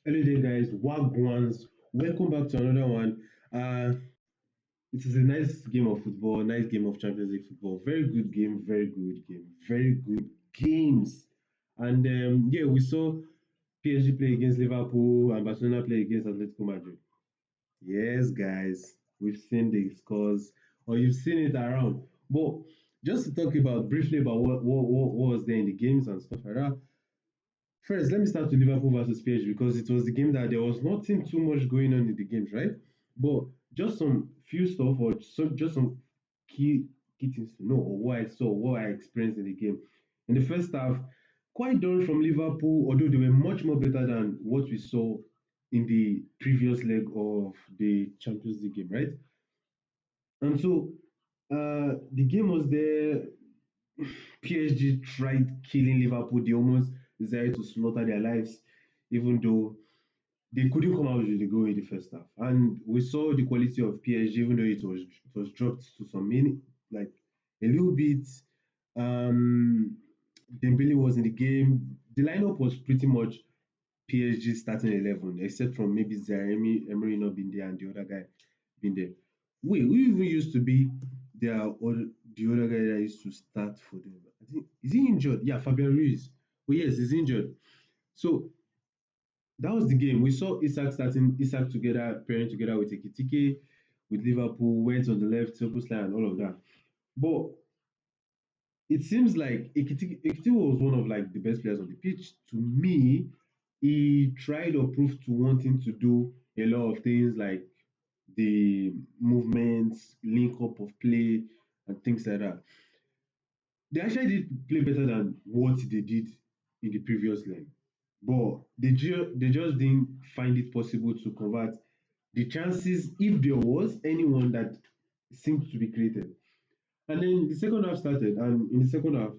Hello there, guys. Wagwans. Welcome back to another one. Uh, it is a nice game of football, nice game of Champions League football. Very good game, very good game, very good games. And yeah, we saw PSG play against Liverpool and Barcelona play against Atletico Madrid. Yes, guys, we've seen the scores, or you've seen it around. But just to talk about briefly about what was there in the games and stuff like that. First, let me start with Liverpool versus PSG because it was the game that there was nothing too much going on in the games, right? But just some few stuff or just some key things to know or what I saw, what I experienced in the game. In the first half, quite done from Liverpool, although they were much more better than what we saw in the previous leg of the Champions League game, right? And so the game was there. PSG tried killing Liverpool. They almost decided to slaughter their lives, even though they couldn't come out with the goal in the first half. And we saw the quality of PSG, even though it was dropped to some minute, like a little bit. Um, Dembele was in the game. The lineup was pretty much PSG starting 11, except from maybe Zaire Emery not being there and the other guy being there. Wait, who even used to be the other guy that used to start for them? I think is he injured? Yeah, Fabian Ruiz. Oh yes, he's injured. So that was the game. We saw Isak together, pairing together with Ekitike, with Liverpool, went on the left, Circus line, and all of that. But it seems like Ekitike was one of like the best players on the pitch. To me, he tried or proved to wanting to do a lot of things like the movements, link up of play, and things like that. They actually did play better than what they did in the previous leg, but they just didn't find it possible to convert the chances if there was anyone that seemed to be created. And then the second half started, and in the second half,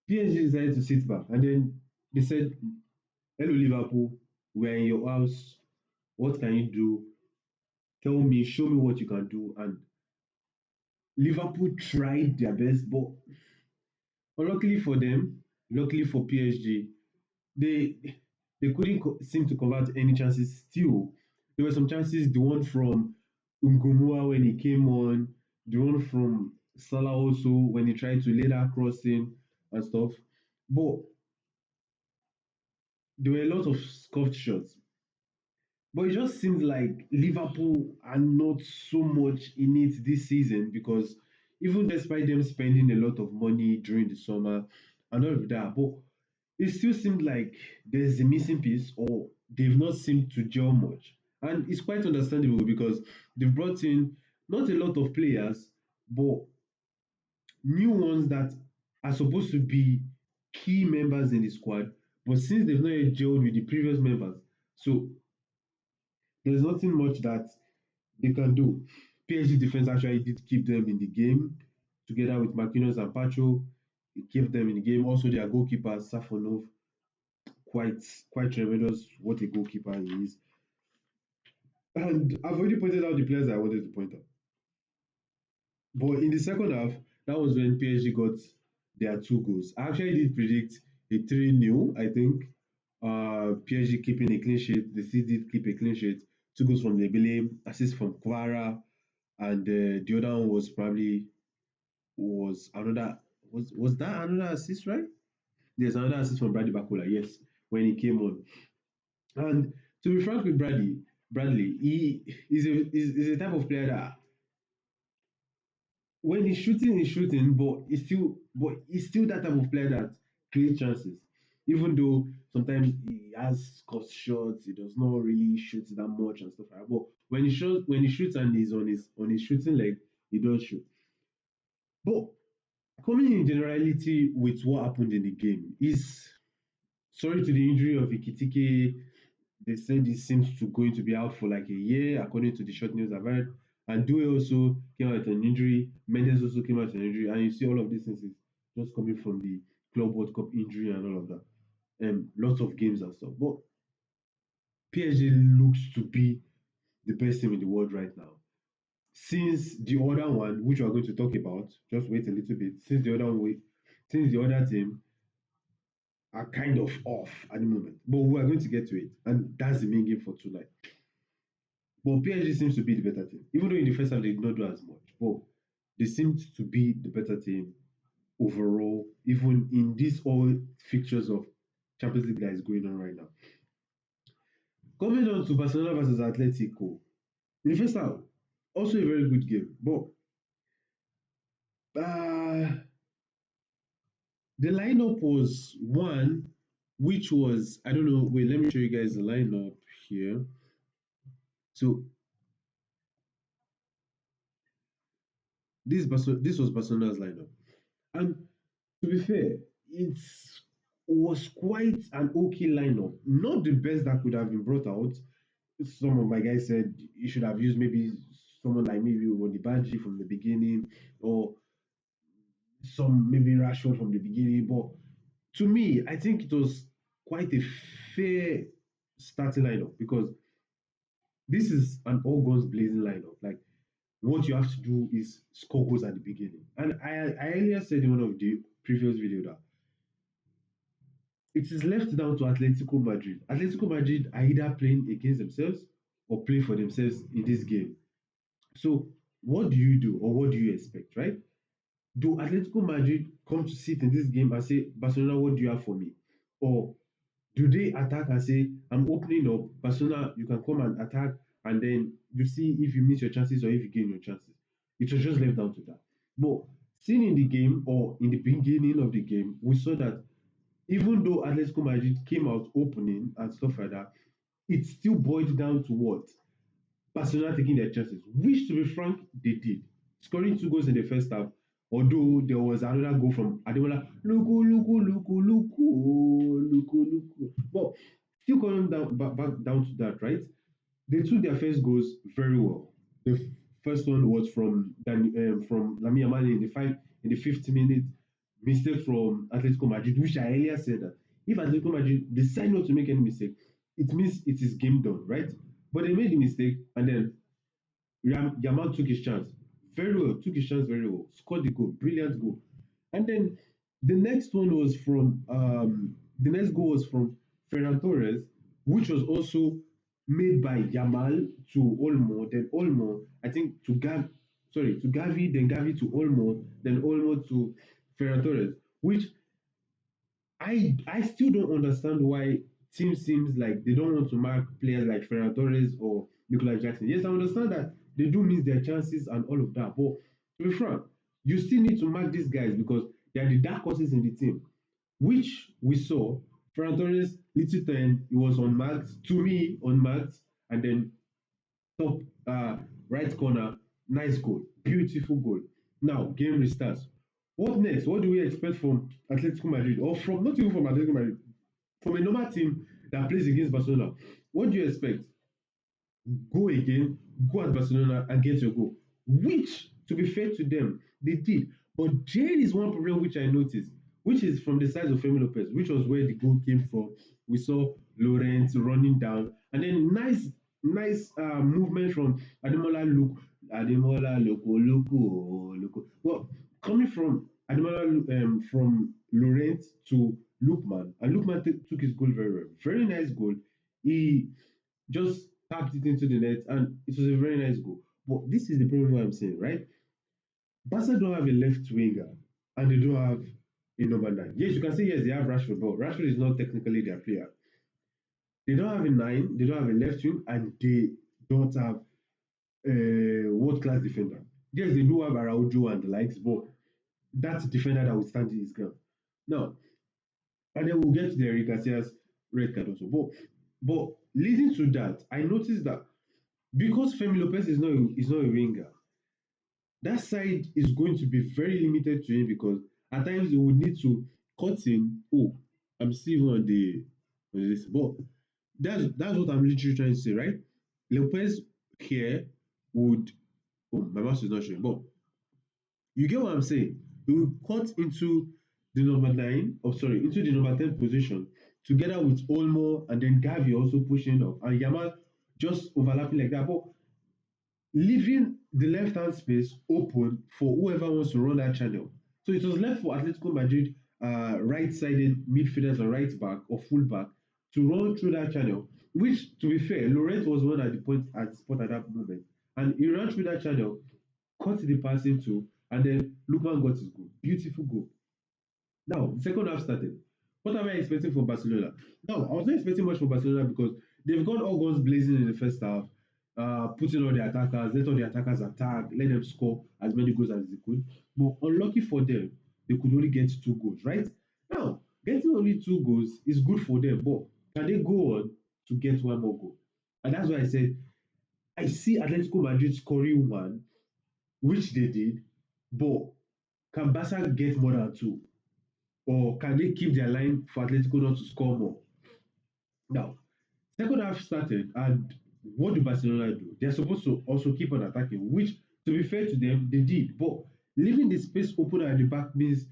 PSG decided to sit back, and then they said, "Hello, Liverpool, we're in your house. What can you do? Tell me, show me what you can do." And Liverpool tried their best, but unluckily for them, luckily for PSG, they they couldn't seem to convert any chances. Still, there were some chances. The one from Ngumua when he came on, the one from Salah also when he tried to lay that crossing and stuff. But there were a lot of scuffed shots. But it just seems like Liverpool are not so much in it this season because even despite them spending a lot of money during the summer and all of that, but it still seemed like there's a missing piece or they've not seemed to gel much. And it's quite understandable because they've brought in not a lot of players, but new ones that are supposed to be key members in the squad. But since they've not yet gelled with the previous members, so there's nothing much that they can do. PSG defense actually did keep them in the game together with Marquinhos and Pacho. It kept them in the game. Also, their goalkeeper Safonov, quite quite tremendous. What a goalkeeper he is. And I've already pointed out the players I wanted to point out. But in the second half, that was when PSG got their two goals. I actually did predict a 3-0, I think. PSG keeping a clean sheet. The City did keep a clean sheet. Two goals from Dembele, assist from Kvara, and the other one was probably was another was that another assist, right? There's another assist from Bradley Bakola, yes, when he came on. And to be frank with Bradley, he is a type of player that when he's shooting, but he's still that type of player that creates chances. Even though sometimes he has cut shots, he does not really shoot that much and stuff like that. But when he shoots and he's on his shooting leg, he does shoot. But coming in generality with what happened in the game is sorry to the injury of Ikitike. They said he seems to going to be out for like a year, according to the short news I've heard. And Due also came out with an injury. Mendes also came out with an injury. And you see all of these things is just coming from the Club World Cup injury and all of that. Lots of games and stuff. But PSG looks to be the best team in the world right now. Since the other one, which we're going to talk about, just wait a little bit. Since the other team are kind of off at the moment. But we are going to get to it, and that's the main game for tonight. But PSG seems to be the better team, even though in the first half they did not do as much. But they seemed to be the better team overall, even in these all fixtures of Champions League that is going on right now. Coming on to Barcelona versus Atletico, in the first half, also a very good game. But uh, the lineup was one, which was, I don't know. Wait, let me show you guys the lineup here. So this was Barcelona's lineup, and to be fair, it was quite an okay lineup. Not the best that could have been brought out. Some of my guys said you should have used maybe someone like maybe Onibaji from the beginning, or some maybe Rashford from the beginning. But to me, I think it was quite a fair starting lineup because this is an all guns blazing lineup. Like what you have to do is score goals at the beginning. And I earlier said in one of the previous video that it is left down to Atletico Madrid. Atletico Madrid are either playing against themselves or playing for themselves in this game. So what do you do or what do you expect, right? Do Atletico Madrid come to sit in this game and say, Barcelona, what do you have for me? Or do they attack and say, I'm opening up, Barcelona, you can come and attack, and then you see if you miss your chances or if you gain your chances? It was just left down to that. But seeing in the game or in the beginning of the game, we saw that even though Atletico Madrid came out opening and stuff like that, it still boiled down to what? Barcelona taking their chances, which to be frank, they did. Scoring two goals in the first half, although there was another goal from Ademola, Luku. But still coming down back down to that, right? They took their first goals very well. The first one was from Lamine Yamal in the 50th minute, mistake from Atletico Madrid, which I earlier said that if Atletico Madrid decide not to make any mistake, it means it is game done, right? But they made the mistake, and then Yamal took his chance very well, took his chance very well, scored the goal, brilliant goal. And then the next goal was from Ferran Torres, which was also made by Yamal to Olmo, then Olmo, I think to Gavi, then Gavi to Olmo, then Olmo to Ferran Torres, which I still don't understand why teams seems like they don't want to mark players like Ferran Torres or Nicolas Jackson. Yes, I understand that they do miss their chances and all of that, but to be frank, you still need to mark these guys because they are the dark horses in the team, which we saw. Ferran Torres, little time, he was unmarked, to me, unmarked, and then top right corner, nice goal, beautiful goal. Now, game restarts. What next? What do we expect from Atletico Madrid, or from not even from Atletico Madrid, from a normal team that plays against Barcelona? What do you expect? Go again, go at Barcelona and get your goal. Which, to be fair to them, they did. But there is one problem which I noticed, which is from the side of Femi Lopez, which was where the goal came from. We saw Lawrence running down, and then nice movement from Ademola Loco. Well, coming from Ademola from Lawrence to Lookman, and Lookman took his goal very well. Very nice goal. He just tapped it into the net, and it was a very nice goal. But this is the problem I'm saying, right? Barca don't have a left winger, and they don't have a number nine. Yes, you can say yes, they have Rashford, but Rashford is not technically their player. They don't have a nine, they don't have a left wing, and they don't have a world class defender. Yes, they do have Araujo and the likes, but that's a defender that will stand his ground. Now, and then we'll get to the Eric Garcia's red card also. But leading to that, I noticed that because Femi Lopez is not a winger, that side is going to be very limited to him because at times he would need to cut in. Oh, I'm still on this, but that's what I'm literally trying to say, right? Lopez here would. Oh, my mouse is not showing, but you get what I'm saying. He will cut into the number nine, or sorry, into the number 10 position together with Olmo and then Gavi also pushing up and Yamal just overlapping like that. But leaving the left hand space open for whoever wants to run that channel. So it was left for Atletico Madrid right-sided midfielders and right back or full back to run through that channel. Which, to be fair, Laurent was one at the point at the spot at that moment, and he ran through that channel, cut the pass into, and then Lookman got his goal. Beautiful goal. Now, the second half started. What am I expecting from Barcelona? Now, I was not expecting much from Barcelona because they've gone all guns blazing in the first half, putting on the attackers, let all the attackers attack, let them score as many goals as they could. But unlucky for them, they could only get 2 goals, right? Now, getting only 2 goals is good for them, but can they go on to get one more goal? And that's why I said I see Atletico Madrid scoring one, which they did, but can Barca get more than two? Or can they keep their line for Atletico not to score more? Now, second half started, and what do Barcelona do? They're supposed to also keep on attacking, which, to be fair to them, they did. But leaving the space open at the back means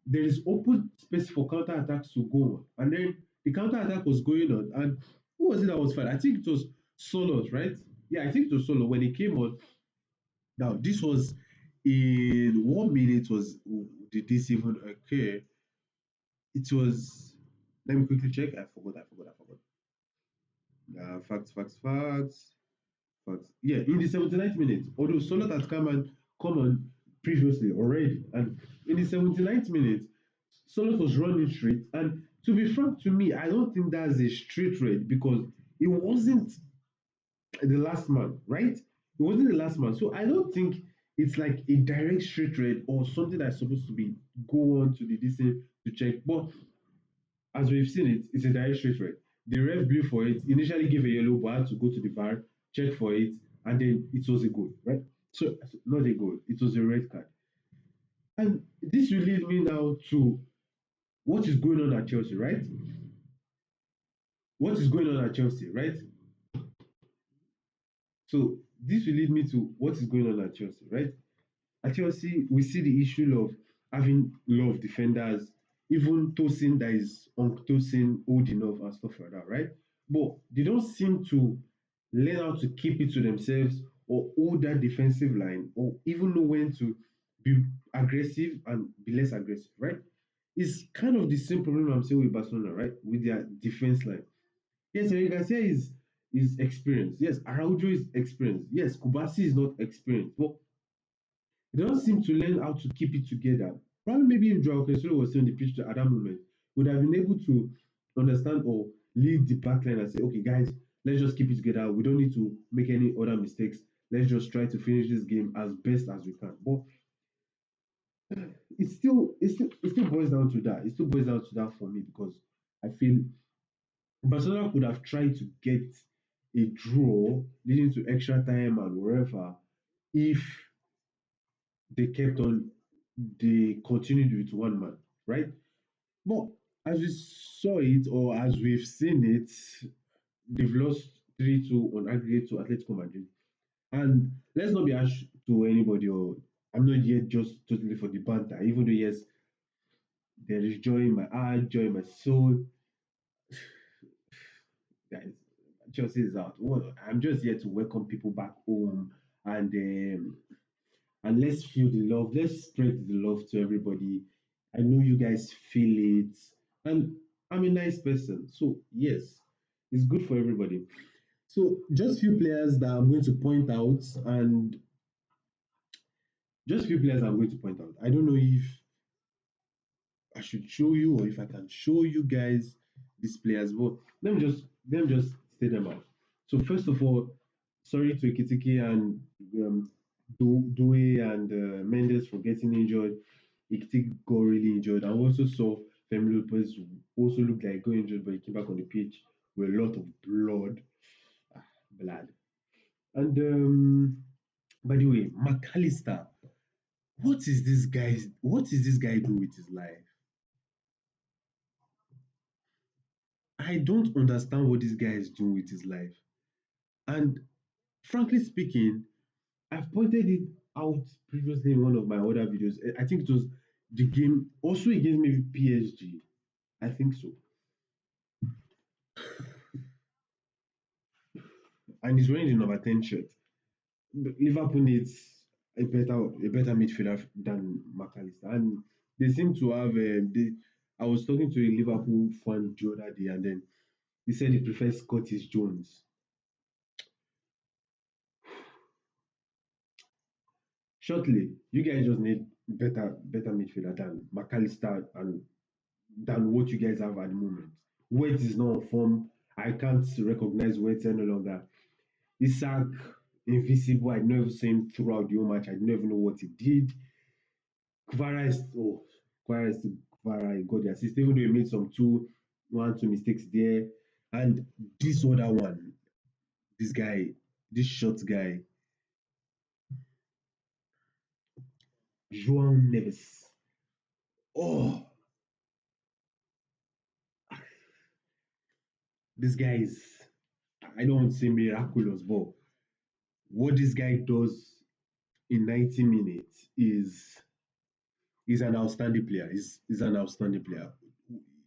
there is open space for counter attacks to go on. And then the counter attack was going on. And who was it that was fine? I think it was Solos, right? Yeah, I think it was Solo when he came on. Now, this was in 1 minute was did this even occur? It was, let me quickly check. I forgot. Facts. Yeah, in the 79th minute, although Solot had come on previously already, and in the 79th minute, Solot was running straight. And to be frank to me, I don't think that's a straight red because it wasn't the last man, right? It wasn't the last man. So I don't think it's like a direct straight red or something that's supposed to be go on to the distance to check. But as we've seen it, it's a direct straight red. The ref blew for it, initially gave a yellow, but had to go to the VAR, check for it, and then it was a goal, right? So, not a goal, it was a red card. And this will lead me now to what is going on at Chelsea, right? What is going on at Chelsea, right? So, this will lead me to what is going on at Chelsea, right? At Chelsea, we see the issue of having a lot of defenders, even Tosin that is on Tosin old enough and stuff like that, right? But they don't seem to learn how to keep it to themselves or hold that defensive line or even know when to be aggressive and be less aggressive, right? It's kind of the same problem I'm saying with Barcelona, right? With their defense line. Yes, Eric Garcia is experienced. Yes, Araujo is experienced. Yes, Kubasi is not experienced. But they don't seem to learn how to keep it together. Probably maybe if Joao Cancelo was still on the pitch at that moment, would have been able to understand or lead the backline and say, okay, guys, let's just keep it together. We don't need to make any other mistakes. Let's just try to finish this game as best as we can. But it still boils down to that. It still boils down to that for me because I feel Barcelona could have tried to get a draw leading to extra time and wherever if they kept on, they continued with one man, right? But as we saw it, or as we've seen it, they've lost 3-2 on aggregate to Atletico Madrid. And let's not be harsh to anybody, or I'm not here just totally for the banter, even though, yes, there is joy in my heart, joy in my soul. Guys, Chelsea is out. Well, I'm just here to welcome people back home and let's feel the love. Let's spread the love to everybody. I know you guys feel it, and I'm a nice person, so yes, it's good for everybody. So just few players that I'm going to point out, and just few players I'm going to point out. I don't know if I should show you or if I can show you guys these players, but let me just say them out. So first of all, sorry to Ekitiki and Due and Mendes for getting injured. Ekitiki got really injured. I also saw Femi Lopez also looked like got injured, but he came back on the pitch with a lot of ah, blood. And by the way, McAllister, what is this guy doing with his life? I don't understand what this guy is doing with his life. And frankly speaking, I've pointed it out previously in one of my other videos. I think it was the game also against maybe PSG. I think so. And he's wearing the number 10 shirt. Liverpool needs a better midfielder than McAllister. And They seem to have. I was talking to a Liverpool fan the other day, and then he said he prefers Curtis Jones. Shortly, you guys just need better midfielder than McAllister and than what you guys have at the moment. Wait is not on form. I can't recognize Wait any longer. Isaac, invisible. I never seen him throughout the whole match. I never know what he did. Kvara is Kvara is Kvara. He got the assist, even though he made some two mistakes there. And this other one, this guy, this short guy, João Neves. Oh, this guy is, I don't want to say miraculous, but what this guy does in 90 minutes is an outstanding player. He's an outstanding player.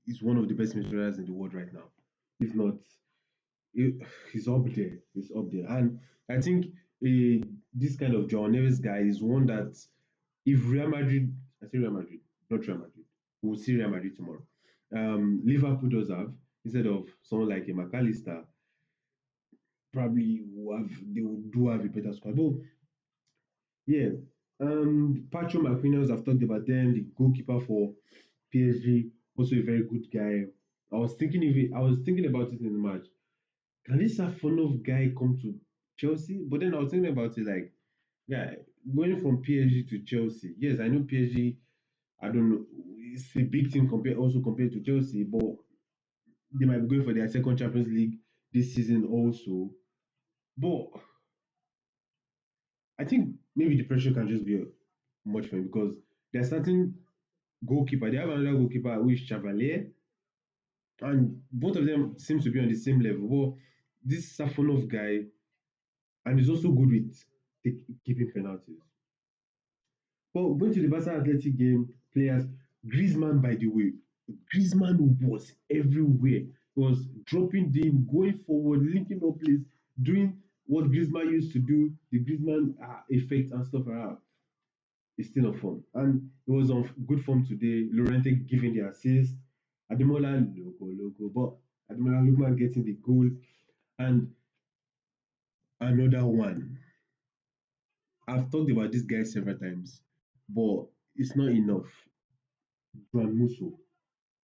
He's one of the best midfielders in the world right now. If not, he, he's up there. He's up there. And I think this kind of John Neves guy is one that if Real Madrid, I say Real Madrid, not Real Madrid, we'll see Real Madrid tomorrow. Liverpool does have, instead of someone like a McAllister, probably they will do have a better squad. Though, yeah. Patrick McWilliams, I've talked about them, the goalkeeper for PSG, also a very good guy. I was thinking about it in the match. Can this Safonov guy come to Chelsea? But then I was thinking about it like, yeah, going from PSG to Chelsea. Yes, I know PSG. I don't know. It's a big team compared to Chelsea, but they might be going for their second Champions League this season also. But I think maybe the pressure can just be much for him because they're starting goalkeeper. They have another goalkeeper who is Chevalier, and both of them seems to be on the same level. But this Safonov guy, and he's also good with keeping penalties. But going to the Barca Athletic game, players, Griezmann, by the way, Griezmann was everywhere. He was dropping deep, going forward, linking up plays, doing what Griezmann used to do, the Griezmann effect and stuff like that. He's still on form. And he was on good form today. Lorente giving the assist. Ademola, logo. But Ademola Lookman getting the goal. And another one. I've talked about this guy several times, but it's not enough. Juan Musso,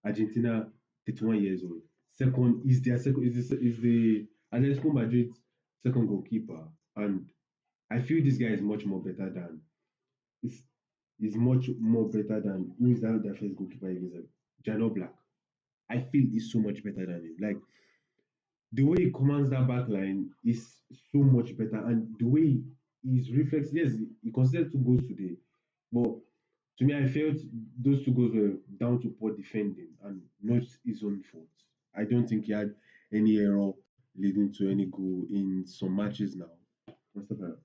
Argentina, 31 years old. Second is their second is the Atletico Madrid's second goalkeeper, and I feel this guy is much more better than is much more better than who is that their first goalkeeper against them, Jano Black. I feel he's so much better than him. Like the way he commands that back line is so much better, and the way his reflex, yes, he considered two goals today, but to me, I felt those two goals were down to poor defending and not his own fault. I don't think he had any error leading to any goal in some matches now. And stuff like that.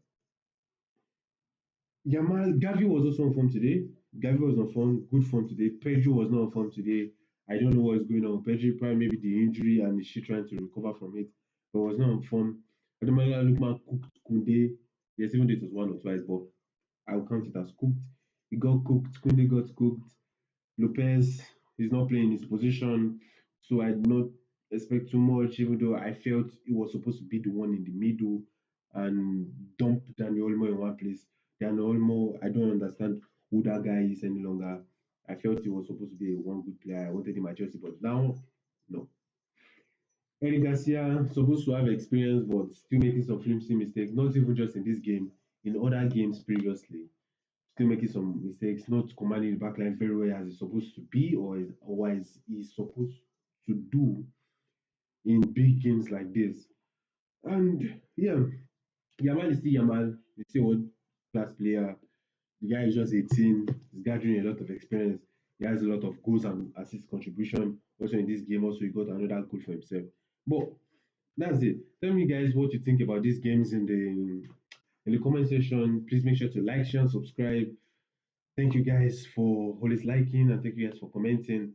Yamal, Gavi was also on form today. Gavi was on form, good form today. Pedro was not on form today. I don't know what's going on with Pedro. Probably maybe the injury and is she trying to recover from it, but was not on form. Ademola Lookman cooked Kunde. Yes, even though it was one or twice, but I'll count it as cooked. He got cooked. Kunde got cooked. Lopez is not playing his position, so I did not expect too much, even though I felt he was supposed to be the one in the middle and dump Daniel Olmo in one place. Daniel Olmo, I don't understand who that guy is any longer. I felt he was supposed to be a one good player. I wanted him at Chelsea, but now, no. Eric Garcia supposed to have experience, but still making some flimsy mistakes. Not even just in this game, in other games previously still making some mistakes, not commanding the backline very well as he's supposed to be or as he's supposed to do in big games like this. And yeah, Yamal is still Yamal. He's still world class player. The guy is just 18. He's gathering a lot of experience. He has a lot of goals and assist contribution. Also in this game, also he got another goal for himself. But that's it. Tell me guys what you think about these games in the comment section. Please make sure to like, share, and subscribe. Thank you guys for always liking and thank you guys for commenting.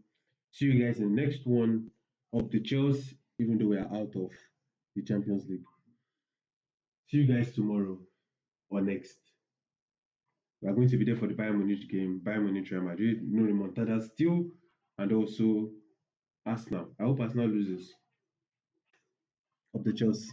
See you guys in the next one of the Chelsea, even though we are out of the Champions League. See you guys tomorrow or next. We are going to be there for the Bayern Munich game, Bayern Munich Real Madrid, no remontada still, and also Arsenal. I hope Arsenal loses up the Chelsea.